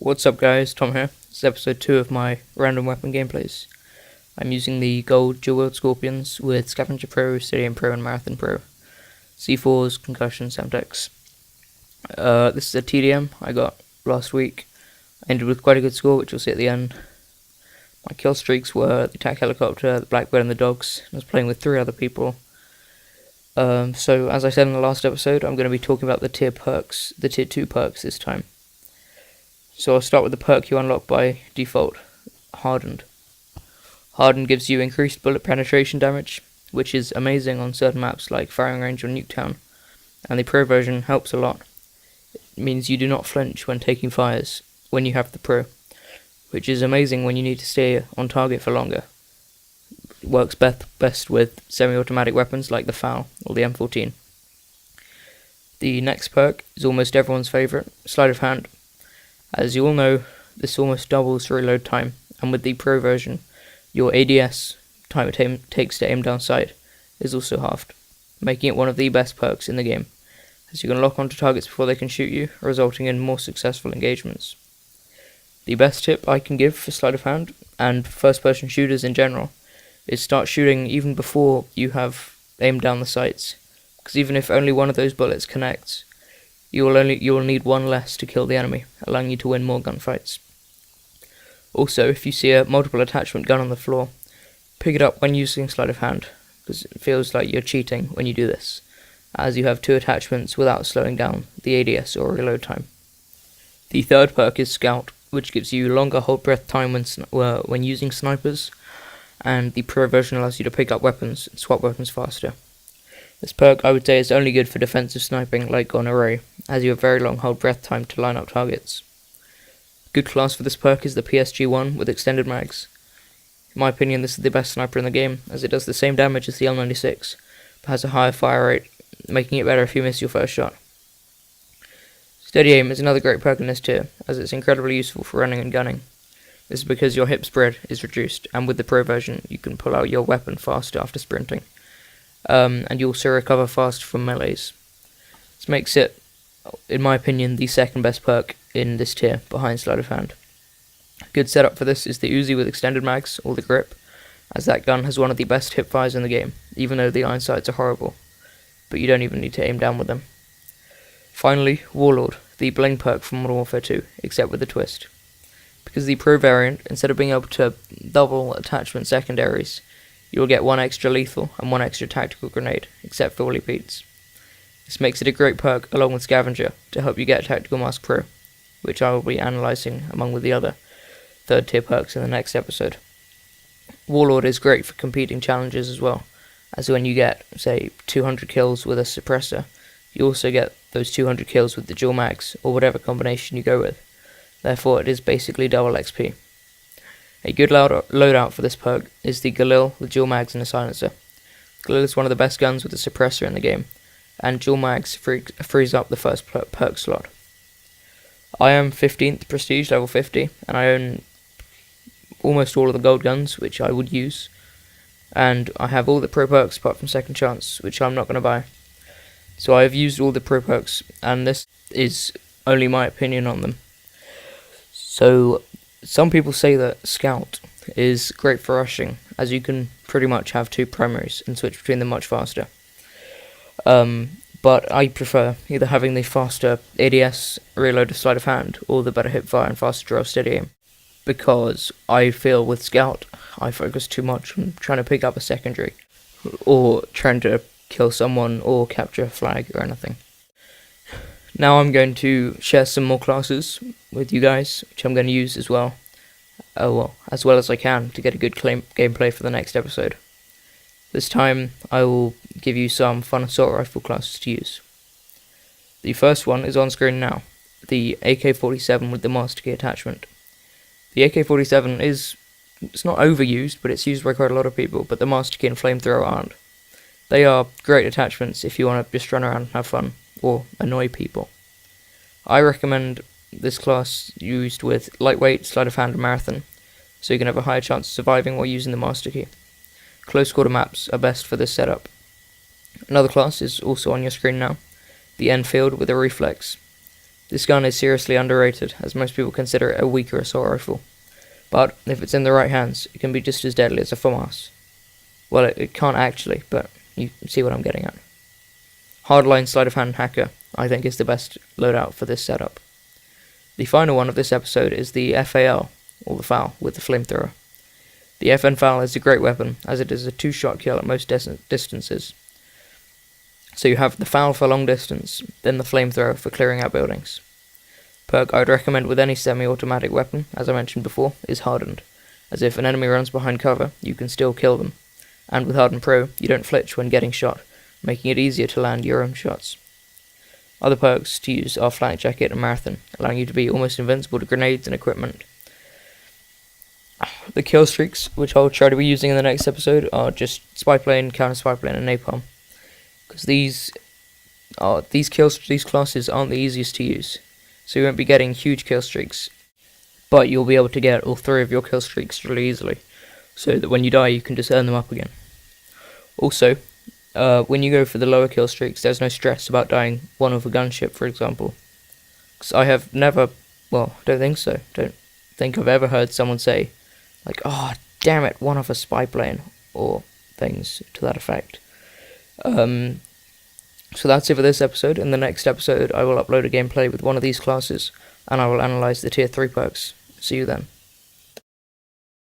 What's up guys, Tom here. This is episode 2 of my random weapon gameplays. I'm using the gold dual-wield Scorpions with Scavenger Pro, Stadium Pro and Marathon Pro. C4s, Concussion, Semtex. This is a TDM I got last week. I ended with quite a good score, which you'll see at the end. My Killstreaks were the attack helicopter, the Blackbird and the dogs. I was playing with 3 other people. So as I said in the last episode, I'm going to be talking about the tier 2 perks this time. So I'll start with the perk you unlock by default, Hardened. Hardened gives you increased bullet penetration damage, which is amazing on certain maps like Firing Range or Nuketown, and the pro version helps a lot. It means you do not flinch when taking fires when you have the pro, which is amazing when you need to stay on target for longer. It works best with semi-automatic weapons like the FAL or the M14. The next perk is almost everyone's favourite, Sleight of Hand. As you all know, this almost doubles reload time, and with the pro version, your ADS, time it takes to aim down sight, is also halved, making it one of the best perks in the game, as you can lock onto targets before they can shoot you, resulting in more successful engagements. The best tip I can give for Sleight of Hand, and first-person shooters in general, is start shooting even before you have aimed down the sights, because even if only one of those bullets connects, you will need one less to kill the enemy, allowing you to win more gunfights. Also, if you see a multiple attachment gun on the floor, pick it up when using Sleight of Hand, because it feels like you're cheating when you do this, as you have 2 attachments without slowing down the ADS or reload time. The third perk is Scout, which gives you longer hold breath time when using snipers, and the pro version allows you to pick up weapons and swap weapons faster. This perk I would say is only good for defensive sniping like on Array, as you have very long hold breath time to line up targets. Good class for this perk is the PSG-1 with extended mags. In my opinion, this is the best sniper in the game, as it does the same damage as the L96, but has a higher fire rate, making it better if you miss your first shot. Steady Aim is another great perk in this tier, as it's incredibly useful for running and gunning. This is because your hip spread is reduced, and with the pro version you can pull out your weapon faster after sprinting. And you also recover fast from melees. This makes it, in my opinion, the second best perk in this tier, behind Sleight of Hand. A good setup for this is the Uzi with extended mags, or the Grip, as that gun has one of the best hip fires in the game, even though the iron sights are horrible, but you don't even need to aim down with them. Finally, Warlord, the bling perk from Modern Warfare 2, except with a twist. Because the pro variant, instead of being able to double attachment secondaries, you will get 1 extra lethal and 1 extra tactical grenade, except for repeats. This makes it a great perk along with Scavenger to help you get Tactical Mask Pro, which I will be analysing along with the other 3rd tier perks in the next episode. Warlord is great for competing challenges as well, as when you get, say, 200 kills with a suppressor, you also get those 200 kills with the dual mags, or whatever combination you go with. Therefore it is basically double XP. A good loadout for this perk is the Galil with dual mags and a silencer. Galil is one of the best guns with a suppressor in the game, and dual mags frees up the first perk slot. I am 15th Prestige, level 50, and I own almost all of the gold guns, which I would use, and I have all the pro perks apart from Second Chance, which I'm not going to buy. So I have used all the pro perks, and this is only my opinion on them. So some people say that Scout is great for rushing, as you can pretty much have 2 primaries and switch between them much faster. But I prefer either having the faster ADS, reload of Sleight of Hand, or the better hipfire and faster draw of Steady Aim. Because I feel with Scout, I focus too much on trying to pick up a secondary, or trying to kill someone or capture a flag or anything. Now I'm going to share some more classes with you guys, which I'm going to use as well. As well as I can to get a good gameplay for the next episode. This time I will give you some fun assault rifle classes to use. The first one is on screen now, the AK-47 with the Masterkey attachment. The AK-47 it's not overused, but it's used by quite a lot of people, but the Masterkey and Flamethrower aren't. They are great attachments if you want to just run around and have fun, or annoy people. I recommend this class used with lightweight, Sleight of Hand and Marathon, so you can have a higher chance of surviving while using the Masterkey. Close quarter maps are best for this setup. Another class is also on your screen now, the Enfield with a Reflex. This gun is seriously underrated, as most people consider it a weaker assault rifle. But if it's in the right hands, it can be just as deadly as a FAMAS. Well, it can't actually, but you see what I'm getting at. Hardline sleight of hand hacker, I think, is the best loadout for this setup. The final one of this episode is the FAL, or the FAL, with the flamethrower. The FN FAL is a great weapon, as it is a 2-shot kill at most distances. So you have the FAL for long distance, then the flamethrower for clearing out buildings. Perk I'd recommend with any semi-automatic weapon, as I mentioned before, is Hardened, as if an enemy runs behind cover, you can still kill them, and with Hardened Pro, you don't flinch when getting shot, making it easier to land your own shots. Other perks to use are Flak Jacket and Marathon, allowing you to be almost invincible to grenades and equipment. The Killstreaks, which I'll try to be using in the next episode, are just Spy Plane, Counter Spy Plane, and Napalm, because these classes aren't the easiest to use, so you won't be getting huge kill streaks, but you'll be able to get all 3 of your kill streaks really easily, so that when you die you can just earn them up again. Also, when you go for the lower kill streaks, there's no stress about dying one of a gunship, for example, because I have never, well, I don't think so, don't think I've ever heard someone say, like, oh, damn it, one of a spy plane, or things to that effect. So that's it for this episode. In the next episode, I will upload a gameplay with one of these classes, and I will analyze the tier 3 perks. See you then.